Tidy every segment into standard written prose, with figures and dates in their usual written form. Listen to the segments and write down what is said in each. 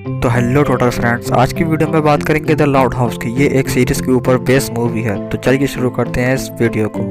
तो hello total friends, आज की वीडियो में बात करेंगे द लाउड हाउस की। ये एक सीरीज के ऊपर बेस्ड मूवी है। तो चलिए शुरू करते हैं इस वीडियो को।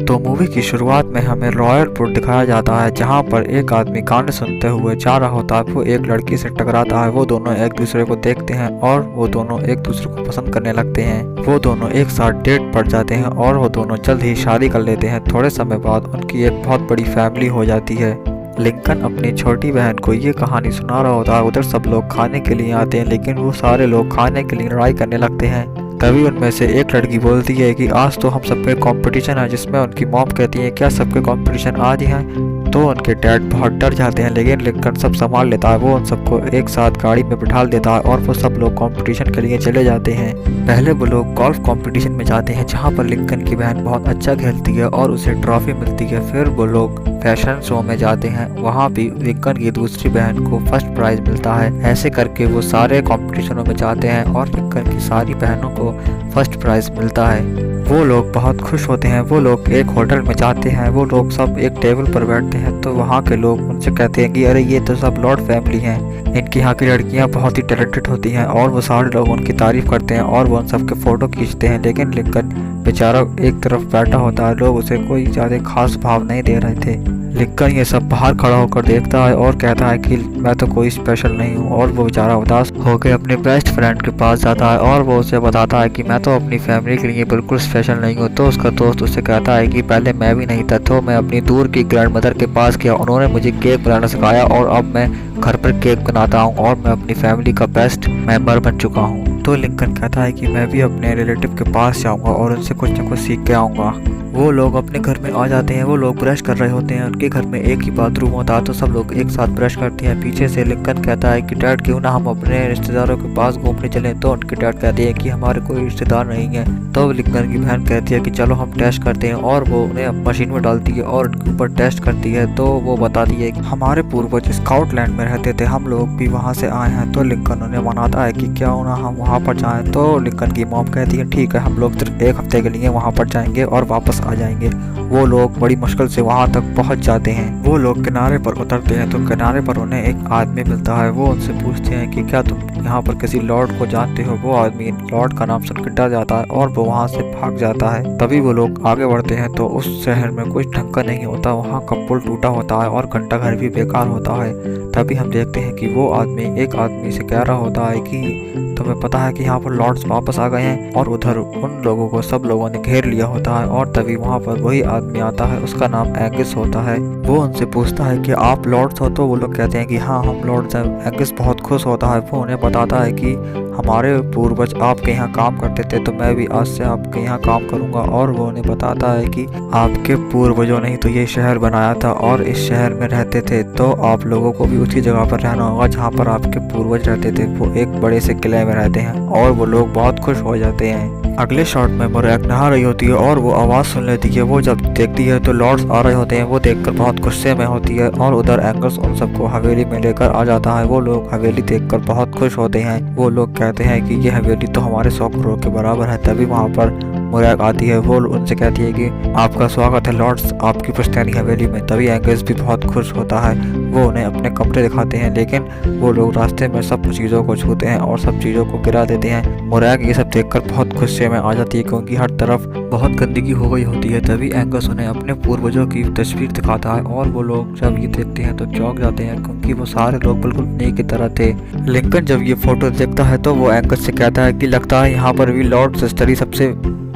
तो मूवी की शुरुआत में हमें रॉयलपुर दिखाया जाता है, जहां पर एक आदमी गाने सुनते हुए जा रहा होता है। वो एक लड़की से टकराता है। वो दोनों एक दूसरे को देखते हैं और वो दोनों एक दूसरे को पसंद करने लगते हैं। वो दोनों एक साथ डेट पर जाते हैं और वो दोनों जल्द ही शादी कर लेते हैं। थोड़े समय बाद उनकी एक बहुत बड़ी फैमिली हो जाती है। लिंकन अपनी छोटी बहन को ये कहानी सुना रहा होता है। उधर सब लोग खाने के लिए आते हैं, लेकिन वो सारे लोग खाने के लिए लड़ाई करने लगते हैं। तभी उनमें से एक लड़की बोलती है कि आज तो हम सब पे कंपटीशन है, जिसमें उनकी मॉम कहती है क्या सबके कंपटीशन आज ही है। तो उनके डैड बहुत डर जाते हैं, लेकिन लिंकन सब संभाल लेता है। वो उन सबको एक साथ गाड़ी में बिठा देता है और वो सब लोग कंपटीशन के लिए चले जाते हैं। पहले वो लोग गोल्फ कंपटीशन में जाते हैं, जहां पर लिंकन की बहन बहुत अच्छा खेलती है और उसे ट्रॉफी मिलती है। फिर वो लोग फैशन शो में जाते हैं। वहाँ भी लिंकन की दूसरी बहन को फर्स्ट प्राइज मिलता है। ऐसे करके वो सारे कंपटीशनों में जाते हैं और लिंकन की सारी बहनों को फर्स्ट प्राइज मिलता है। वो लोग बहुत खुश होते हैं। वो लोग एक होटल में जाते हैं। वो लोग सब एक टेबल पर बैठते हैं। तो वहाँ के लोग उनसे कहते हैं कि अरे ये तो सब लॉर्ड फैमिली हैं, इनकी यहाँ की लड़कियाँ बहुत ही टैलेंटेड होती हैं। और वो सारे लोग उनकी तारीफ करते हैं और वो उन सबके फ़ोटो खींचते हैं। लेकिन लिंकन बेचारा एक तरफ बैठा होता है। लोग उसे कोई ज़्यादा खास भाव नहीं दे रहे थे। लिंकन ये सब बाहर खड़ा होकर देखता है और कहता है कि मैं तो कोई स्पेशल नहीं हूँ। और वो बेचारा उदास होकर अपने बेस्ट फ्रेंड के पास जाता है और वो उसे बताता है कि मैं तो अपनी फैमिली के लिए बिल्कुल स्पेशल नहीं हूँ। तो उसका दोस्त उससे कहता है कि पहले मैं भी नहीं था, तो मैं अपनी दूर की ग्रैंड मदर के पास गया, उन्होंने मुझे केक बनाना सिखाया और अब मैं घर पर केक बनाता हूँ और मैं अपनी फैमिली का बेस्ट मेंबर बन चुका हूँ। तो लिंकन कहता है कि मैं भी अपने रिलेटिव के पास जाऊँगा और उनसे कुछ न कुछ सीख के आऊँगा। वो लोग अपने घर में आ जाते हैं। वो लोग ब्रश कर रहे होते हैं। उनके घर में एक ही बाथरूम होता है, तो सब लोग एक साथ ब्रश करते हैं। पीछे से लिंकन कहता है कि डैड क्यों ना हम अपने रिश्तेदारों के पास घूमने चलें। तो उनके डैड कहते हैं कि हमारे कोई रिश्तेदार नहीं है। तो लिंकन की बहन कहती है कि चलो हम टेस्ट करते हैं और वो उन्हें मशीन में डालती है और उनके ऊपर टेस्ट करती है। तो वो बताती है कि हमारे पूर्वज स्काउटलैंड में रहते थे, हम लोग भी वहाँ से आए हैं। तो लिंकन उन्हें मनाता है कि क्यों ना हम वहाँ पर जाएँ। तो लिंकन की मॉम कहती है ठीक है, हम लोग सिर्फ एक हफ्ते के लिए वहाँ पर जाएंगे और वापस आ जाएंगे। वो लोग बड़ी मुश्किल से वहां तक पहुंच जाते हैं। वो लोग किनारे पर उतरते हैं तो किनारे पर उन्हें एक आदमी मिलता है। वो उनसे पूछते हैं कि क्या तुम यहाँ पर किसी लॉर्ड को जानते हो। वो आदमी लॉर्ड का नाम सुनकर डर जाता है और वो वहाँ से भाग जाता है। तभी वो लोग आगे बढ़ते हैं तो उस शहर में कुछ ढंग का नहीं होता। वहाँ का पुल टूटा होता है और घंटा घर भी बेकार होता है। तभी हम देखते हैं कि वो आदमी एक आदमी से कह रहा होता है कि तुम्हें पता है कि यहाँ पर लॉर्ड्स वापस आ गए हैं। और उधर उन लोगों को सब लोगों ने घेर लिया होता है। और तभी वहाँ पर वही आदमी आता है, उसका नाम एंगिस होता है। वो उनसे पूछता है कि आप लॉर्ड्स हो। तो वो लोग कहते हैं कि हाँ हम लॉर्ड्स हैं। एंगिस बहुत खुश होता है। वो उन्हें बताता है कि हमारे पूर्वज आपके यहाँ काम करते थे, तो मैं भी आज से आपके यहाँ काम करूँगा। और वो उन्हें बताता है कि आपके पूर्वजों ने ही तो ये शहर बनाया था और इस शहर में रहते थे, तो आप लोगों को भी उसी जगह पर रहना होगा जहाँ पर आपके पूर्वज रहते थे। वो एक बड़े से किले में रहते हैं और वो लोग बहुत खुश हो जाते हैं। अगले शॉट में मोरैग नहा रही होती है और वो आवाज़ सुन लेती है। वो जब देखती है तो लॉर्ड्स आ रहे होते हैं। वो देखकर बहुत गुस्से में होती है और उधर एंगस उन सबको हवेली में लेकर आ जाता है। वो लोग हवेली देखकर बहुत खुश होते हैं। वो लोग कहते हैं कि ये हवेली तो हमारे 100 करोड़ के बराबर है। तभी वहाँ पर मोरैग आती है। वो उनसे कहती है कि आपका स्वागत है लॉर्ड्स आपकी पुश्तैनी हवेली में। तभी एंगस भी बहुत खुश होता है। वो उन्हें अपने कमरे दिखाते हैं, लेकिन वो लोग रास्ते में सब चीज़ों को छूते हैं और सब चीज़ों को गिरा देते हैं। मोरैग ये सब देखकर बहुत गुस्से में आ जाती है, क्योंकि हर तरफ बहुत गंदगी हो गई होती है। तभी एंगस उन्हें अपने पूर्वजों की तस्वीर दिखाता है और वो लोग जब ये देखते हैं तो चौंक जाते हैं, क्योंकि वो सारे लोग बिल्कुल नए की तरह थे। लिंकन जब ये फोटो देखता है तो वो एंगस से कहता है कि लगता है यहाँ पर भी लॉर्ड सिस्टरी सबसे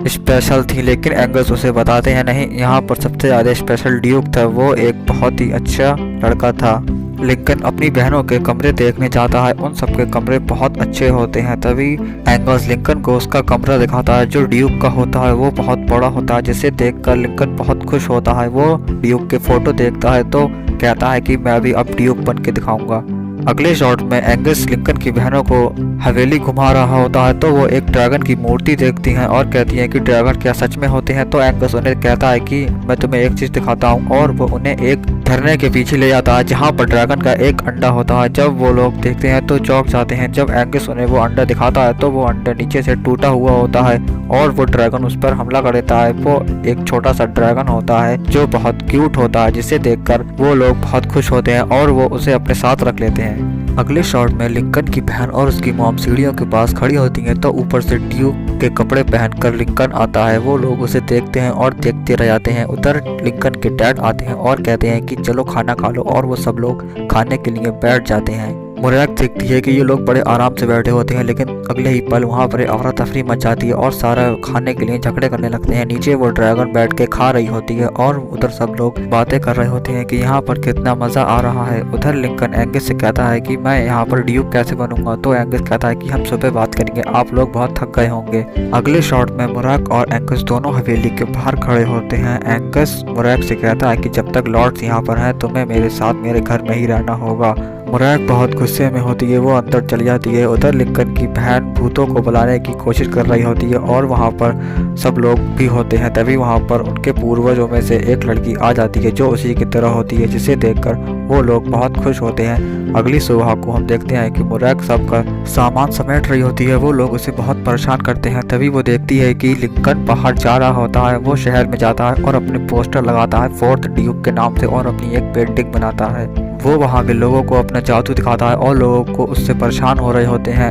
स्पेशल थी। लेकिन एंगस उसे बताते हैं नहीं, यहाँ पर सबसे ज़्यादा स्पेशल ड्यूक था। वो एक बहुत ही अच्छा लड़का था। लिंकन अपनी बहनों के कमरे देखने जाता है। उन सबके कमरे बहुत अच्छे होते हैं। तभी एंगस लिंकन को उसका कमरा दिखाता है जो ड्यूक का होता है। वो बहुत बड़ा होता है, जिसे देखकर लिंकन बहुत खुश होता है। वो ड्यूक के फोटो देखता है तो कहता है कि मैं भी अब ड्यूक बन के दिखाऊंगा। अगले शॉट में एंगस लिंकन की बहनों को हवेली घुमा रहा होता है तो वो एक ड्रैगन की मूर्ति देखती हैं और कहती हैं कि ड्रैगन क्या सच में होते हैं। तो एंगस उन्हें कहता है कि मैं तुम्हें एक चीज दिखाता हूँ और वो उन्हें एक झरने के पीछे ले जाता है जहाँ पर ड्रैगन का एक अंडा होता है। जब वो लोग देखते हैं तो चौंक जाते हैं। जब एंगस उन्हें वो अंडा दिखाता है तो वो अंडा नीचे से टूटा हुआ होता है और वो ड्रैगन उस पर हमला कर देता है। वो एक छोटा सा ड्रैगन होता है जो बहुत क्यूट होता है, जिसे देखकर वो लोग बहुत खुश होते हैं और वो उसे अपने साथ रख लेते हैं। अगले शॉट में लिंकन की बहन और उसकी मॉम सीढ़ियों के पास खड़ी होती हैं तो ऊपर से ड्यूक के कपड़े पहनकर लिंकन आता है। वो लोग उसे देखते हैं और देखते रह जाते हैं। उधर लिंकन के डैड आते हैं और कहते हैं कि चलो खाना खा लो और वो सब लोग खाने के लिए बैठ जाते हैं। मुरैग देखती है कि ये लोग बड़े आराम से बैठे होते हैं, लेकिन अगले ही पल वहाँ पर अफरा तफरी मच जाती है और सारा खाने के लिए झगड़े करने लगते हैं। नीचे वो ड्रैगन बैठ के खा रही होती है और उधर सब लोग बातें कर रहे होते हैं कि यहाँ पर कितना मजा आ रहा है। उधर लिंकन एंगस से कहता है कि मैं यहाँ पर ड्यूक कैसे बनूंगा। तो एंगस कहता है कि हम सुबह बात करेंगे, आप लोग बहुत थक गए होंगे। अगले शॉट में मुरैग और एंगस दोनों हवेली के बाहर खड़े होते हैं। एंगस मुरैग से कहता है कि जब तक लॉर्ड्स यहाँ पर हैं तुम्हें मेरे साथ मेरे घर में ही रहना होगा। मुरैग बहुत गुस्से में होती है, वो अंदर चली जाती है। उधर लिंकन की बहन भूतों को बुलाने की कोशिश कर रही होती है और वहाँ पर सब लोग भी होते हैं। तभी वहाँ पर उनके पूर्वजों में से एक लड़की आ जाती है जो उसी की तरह होती है, जिसे देखकर वो लोग बहुत खुश होते हैं। अगली सुबह को हम देखते हैं कि मुरैग सबका सामान समेट रही होती है। वो लोग उसे बहुत परेशान करते हैं। तभी वो देखती है कि लिंकन बाहर जा रहा होता है। वो शहर में जाता है और अपने पोस्टर लगाता है फोर्थ ड्यूक के नाम से और अपनी एक पेंटिंग बनाता है। वो वहाँ के लोगों को अपना जादू दिखाता है और लोगों को उससे परेशान हो रहे होते हैं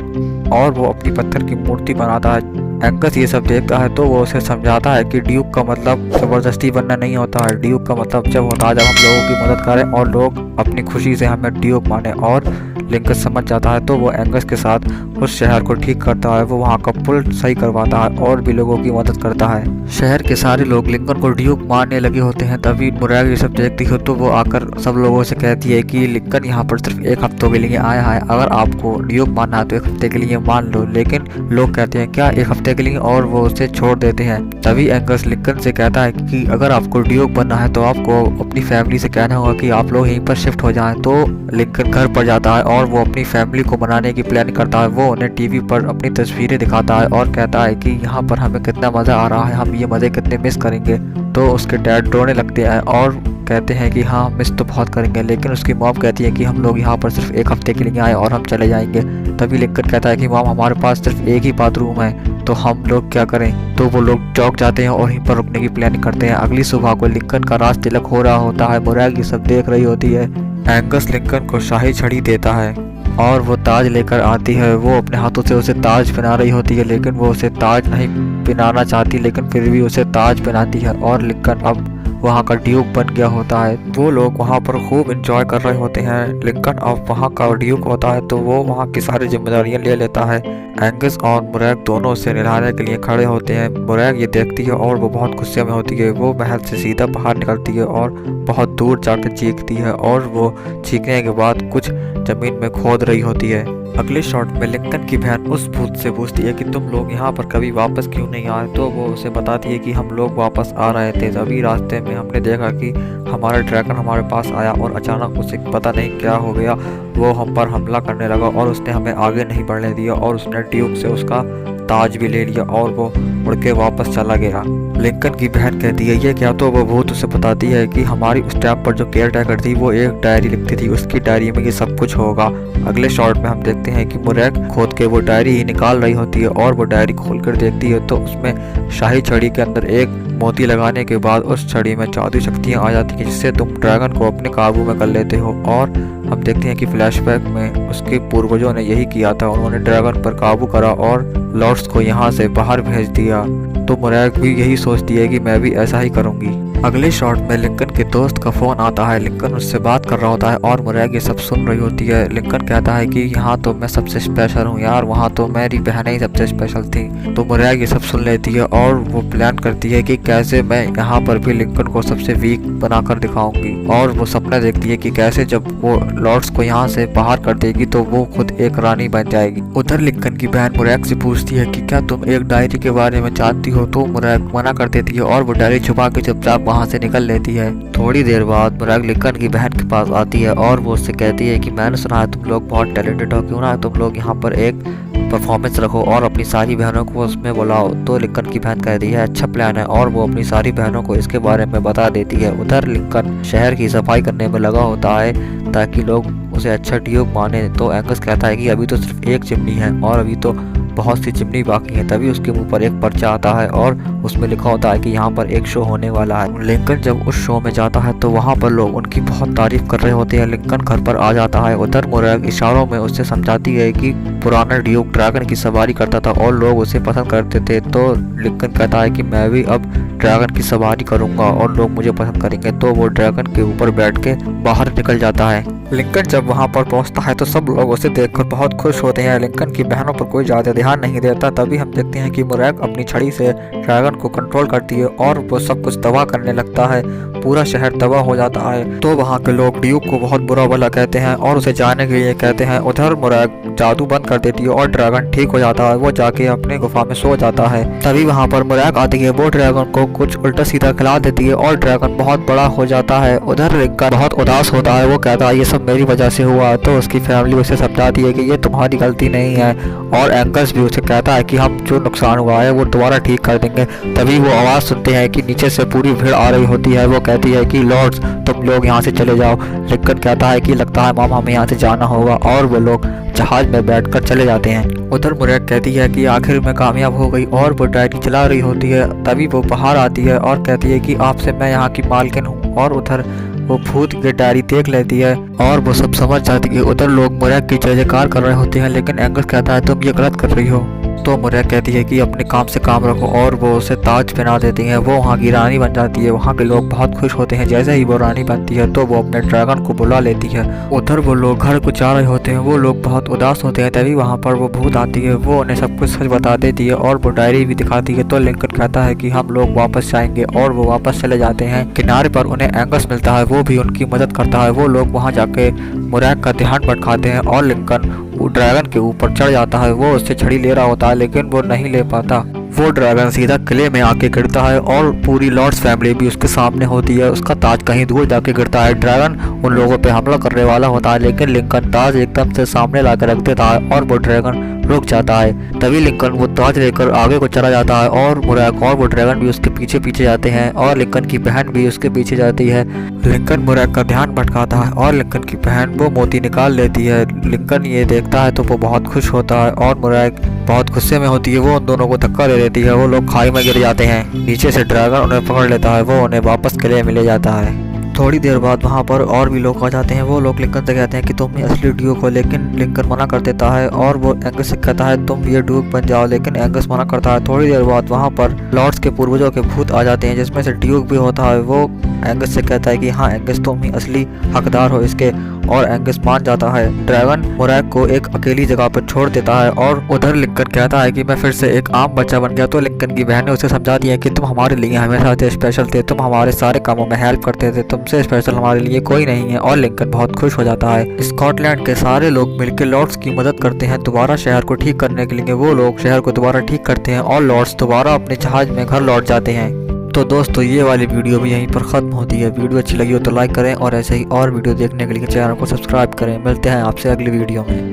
और वो अपनी पत्थर की मूर्ति बनाता है। एंगस ये सब देखता है तो वो उसे समझाता है कि ड्यूक का मतलब जबरदस्ती बनना नहीं होता है। ड्यूक का मतलब जब होता है जब हम लोगों की मदद करें और लोग अपनी खुशी से हमें ड्यूक माने। और लिंकन समझ जाता है तो वो एंगस के साथ उस शहर को ठीक करता है। वो वहाँ का पुल सही करवाता है और भी लोगों की मदद करता है। शहर के सारे लोग लिंकन को ड्यूक मारने लगे होते हैं। तभी मुरैग ये सब देखती है तो वो आकर सब लोगों से कहती है कि लिंकन यहाँ पर सिर्फ एक हफ्तों के लिए आया है, अगर आपको ड्यूक मानना है तो एक हफ्ते के लिए मान लो। लेकिन लोग कहते हैं क्या एक हफ्ते के लिए, और वो उसे छोड़ देते हैं। तभी एंगस लिंकन से कहता है कि अगर आपको ड्यूक बनना है तो आपको अपनी फैमिली से कहना होगा कि आप लोग यहीं पर शिफ्ट हो जाएं। तो लिंकन घर पर जाता है और वो अपनी फैमिली को मनाने की प्लान करता है। वो उन्हें टीवी पर अपनी तस्वीरें दिखाता है और कहता है कि यहाँ पर हमें कितना मजा आ रहा है, हम ये मजे कितने मिस करेंगे। तो उसके डैड रोने लगते हैं और कहते हैं कि हाँ मिस तो बहुत करेंगे। लेकिन उसकी मॉम कहती है कि हम लोग यहाँ पर सिर्फ एक हफ्ते के लिए आए और हम चले जाएंगे। तभी लिंकन कहता है कि मॉम हमारे पास सिर्फ एक ही बाथरूम है तो हम लोग क्या करें। तो वो लोग चौंक जाते हैं और वहीं पर रुकने की प्लानिंग करते हैं। अगली सुबह को लिंकन का राज तिलक हो रहा होता है। मुरैग ये सब देख रही होती है। एंगस लिंकन को शाही छड़ी देता है और वो ताज लेकर आती है। वो अपने हाथों से उसे ताज पहना रही होती है, लेकिन वो उसे ताज नहीं पहनाना चाहती, लेकिन फिर भी उसे ताज पहनाती है और लिंकन अब वहाँ का ड्यूक बन गया होता है। वो लोग वहाँ पर खूब एंजॉय कर रहे होते हैं। लिंकन अब वहाँ का ड्यूक होता है तो वो वहाँ की सारी जिम्मेदारियाँ ले लेता है। एंगस और मुरैग दोनों उसे निहारने के लिए खड़े होते हैं। मुरैग ये देखती है और वो बहुत गुस्से में होती है। वो महल से सीधा बाहर निकलती है और बहुत दूर जाकर चीखती है और वो चीखने के बाद कुछ जमीन में खोद रही होती है। अगले शॉट में लिंकन की बहन उस भूत से पूछती है कि तुम लोग यहाँ पर कभी वापस क्यों नहीं आए। तो वो उसे बताती है कि हम लोग वापस आ रहे थे, तभी रास्ते में हमने देखा कि हमारा ड्रैगन हमारे पास आया और अचानक उसे पता नहीं क्या हो गया, वो हम पर हमला करने लगा और उसने हमें आगे नहीं बढ़ने दिया और उसने ड्यूक से उसका ताज भी ले लिया और वो उड़ के वापस चला गया। लिंकन की बहन कहती है ये क्या। तो वो भूत उसे बताती है कि हमारी उस टाइम पर जो केयर टेकर थी वो एक डायरी लिखती थी, उसकी डायरी में ये सब कुछ होगा। अगले शॉट में हम देखते हैं कि मुरैग खोद के वो डायरी ही निकाल रही होती है और वो डायरी खोलकर देखती है तो उसमें शाही छड़ी के अंदर एक मोती लगाने के बाद उस छड़ी में जादू शक्तियाँ आ जाती हैं जिससे तुम ड्रैगन को अपने काबू में कर लेते हो। और हम देखते हैं कि फ्लैशबैक में उसके पूर्वजों ने यही किया था, उन्होंने ड्रैगन पर काबू करा और लॉर्ड्स को यहाँ से बाहर भेज दिया। तो मुरैग भी यही सोचती है कि मैं भी ऐसा ही करूँगी। अगले शॉट में लिंकन के दोस्त का फोन आता है। लिंकन उससे बात कर रहा होता है और मुरैग ये सब सुन रही होती है। लिंकन कहता है कि यहाँ तो मैं सबसे स्पेशल हूँ यार, वहाँ तो मेरी बहनें ही सबसे स्पेशल थी। तो मुरैग ये सब सुन लेती है और वो प्लान करती है कि कैसे मैं यहाँ पर भी लिंकन को सबसे वीक बनाकर दिखाऊंगी। और वो सपना देखती है कि कैसे जब वो लॉर्ड्स को यहाँ से बाहर कर देगी तो वो खुद एक रानी बन जाएगी। उधर लिंकन की बहन मुरैग से पूछती है कि क्या तुम एक डायरी के बारे में जानती हो। तो मुरैग मना कर देती है और वो डायरी छुपा के चुपचाप वहाँ से निकल लेती है। थोड़ी देर बाद मुरैग लिंकन की बहन के पास आती है और वो उससे कहती है कि मैंने सुना है तुम लोग बहुत टैलेंटेड हो, क्यों ना तुम लोग यहाँ पर एक परफॉर्मेंस रखो और अपनी सारी बहनों को उसमें बुलाओ। तो लिंकन की बहन कहती है अच्छा प्लान है, और वो अपनी सारी बहनों को इसके बारे में बता देती है। उधर लिंकन शहर की सफाई करने में लगा होता है ताकि लोग उसे अच्छा ड्यूक माने। तो एंगस कहता है कि अभी तो सिर्फ एक चिमनी है और अभी तो बहुत सी चिमनी बाकी है। तभी उसके मुंह पर एक पर्चा आता है और उसमें लिखा होता है कि यहाँ पर एक शो होने वाला है। लिंकन जब उस शो में जाता है तो वहाँ पर लोग उनकी बहुत तारीफ कर रहे होते हैं। लिंकन घर पर आ जाता है। उधर मुरैग इशारों में उससे समझाती है कि पुराना ड्यूक ड्रैगन की सवारी करता था और लोग उसे पसंद करते थे। तो लिंकन कहता है कि मैं भी अब ड्रैगन की सवारी करूंगा और लोग मुझे पसंद करेंगे। तो वो ड्रैगन के ऊपर बैठ के बाहर निकल जाता है। लिंकन जब वहां पर पहुंचता है तो सब लोग उसे देखकर बहुत खुश होते हैं। लिंकन की बहनों पर कोई ज़्यादा ध्यान नहीं देता। तभी हम देखते हैं कि मुरैग अपनी छड़ी से ड्रैगन को कंट्रोल करती है और वो सब कुछ तबाह करने लगता है। पूरा शहर तबाह हो जाता है। तो वहाँ के लोग ड्यूक को बहुत बुरा भला कहते हैं और उसे जाने के लिए कहते हैं। उधर मुरैग जादू बंद कर देती है और ड्रैगन ठीक हो जाता है। वो जाके अपने गुफा में सो जाता है। तभी वहाँ पर मुरैग आती है। वो ड्रैगन को कुछ उल्टा सीधा खिला देती है और ड्रैगन बहुत बड़ा हो जाता है। उधर लिंकन बहुत उदास होता है। वो कहता है ये सब मेरी वजह से हुआ। तो उसकी फैमिली उसे समझाती है कि ये तुम्हारी गलती नहीं है। और एंगस भी उसे कहता है कि हम जो नुकसान हुआ है वो दोबारा ठीक कर देंगे। तभी वो आवाज़ सुनते हैं कि नीचे से पूरी भीड़ आ रही होती है। वो कहती है कि लॉर्ड्स तुम लोग यहाँ से चले जाओ। लिंकन कहता है कि लगता है मामा हमें यहाँ से जाना होगा, और वो लोग जहाज में बैठकर चले जाते हैं। उधर मुरैग कहती है कि आखिर में कामयाब हो गई और वो डायरी चला रही होती है। तभी वो बाहर आती है और कहती है कि आपसे मैं यहाँ की मालकिन हूँ। और उधर वो भूत की डायरी देख लेती है और वो सब समझ जाती है। उधर लोग मुरैग की जय जयकार कर रहे होते हैं, लेकिन एंगस कहता है तुम ये गलत कर रही हो। तो मुरैग कहती है कि अपने काम से काम रखो और वो उसे ताज पहना देती हैं। वो वहाँ की रानी बन जाती है। वहाँ के लोग बहुत खुश होते हैं। जैसे ही वो रानी बनती है तो वो अपने ड्रैगन को बुला लेती है। उधर वो लोग घर को जा रहे होते हैं। वो लोग बहुत उदास होते हैं। तभी वहाँ पर वो भूत आती है। वो उन्हें सब कुछ सच बता देती है और वो डायरी भी दिखाती है। तो लिंकन कहता है कि हम लोग वापस जाएंगे, और वो वापस चले जाते हैं। किनारे पर उन्हें एंगस मिलता है। वो भी उनकी मदद करता है। वो लोग वहाँ जाके मुरैग का ध्यान भटकाते हैं और लिंकन वो ड्रैगन के ऊपर चढ़ जाता है। वो उससे छड़ी ले रहा होता है लेकिन वो नहीं ले पाता। वो ड्रैगन सीधा किले में आके गिरता है और पूरी लॉर्ड्स फैमिली भी उसके सामने होती है। उसका ताज कहीं दूर जाके गिरता है। ड्रैगन उन लोगों पे हमला करने वाला होता है, लेकिन लिंकन ताज एकदम से सामने लाकर रख देता है और वो ड्रैगन रुक जाता है। तभी लिंकन वो ताज लेकर आगे को चला जाता है और मुरैग और वो ड्रैगन भी उसके पीछे पीछे जाते हैं और लिंकन की बहन भी उसके पीछे जाती है। लिंकन मुरैग का ध्यान भटकाता है और लिंकन की बहन वो मोती निकाल लेती है। लिंकन ये देखता है तो वो बहुत खुश होता है और मुरैग बहुत गुस्से में होती है। वो उन दोनों को धक्का दे देती है। वो लोग खाई में गिर जाते हैं। नीचे से ड्रैगन उन्हें पकड़ लेता है। वो उन्हें वापस किले में ले जाता है। थोड़ी देर बाद वहाँ पर और भी लोग आ जाते हैं। वो लोग लिंकन से कहते हैं कि तुम ही असली ड्यूक हो, लेकिन लिंकन मना कर देता है और वो एंगस से कहता है तुम ये ड्यूक बन जाओ, लेकिन एंगस मना करता है। थोड़ी देर बाद वहाँ पर लॉर्ड्स के पूर्वजों के भूत आ जाते हैं, जिसमें से ड्यूक भी होता है। वो एंगस से कहता है कि हाँ एंगस तुम ही असली हकदार हो इसके, और एंगस मान जाता है। ड्रैगन मुरैग को एक अकेली जगह पर छोड़ देता है और उधर लिंकन कहता है कि मैं फिर से एक आम बच्चा बन गया। तो लिंकन की बहन ने उसे समझा दिया कि तुम हमारे लिए हमेशा से स्पेशल थे, तुम हमारे सारे कामों में हेल्प करते थे, तुमसे स्पेशल हमारे लिए कोई नहीं है। और लिंकन बहुत खुश हो जाता है। स्कॉटलैंड के सारे लोग मिलकर लॉर्ड्स की मदद करते हैं दोबारा शहर को ठीक करने के लिए। वो लोग शहर को दोबारा ठीक करते हैं और लॉर्ड्स दोबारा अपने जहाज में घर लौट जाते हैं। तो दोस्तों ये वाली वीडियो भी यहीं पर ख़त्म होती है। वीडियो अच्छी लगी हो तो लाइक करें और ऐसे ही और वीडियो देखने के लिए चैनल को सब्सक्राइब करें। मिलते हैं आपसे अगली वीडियो में।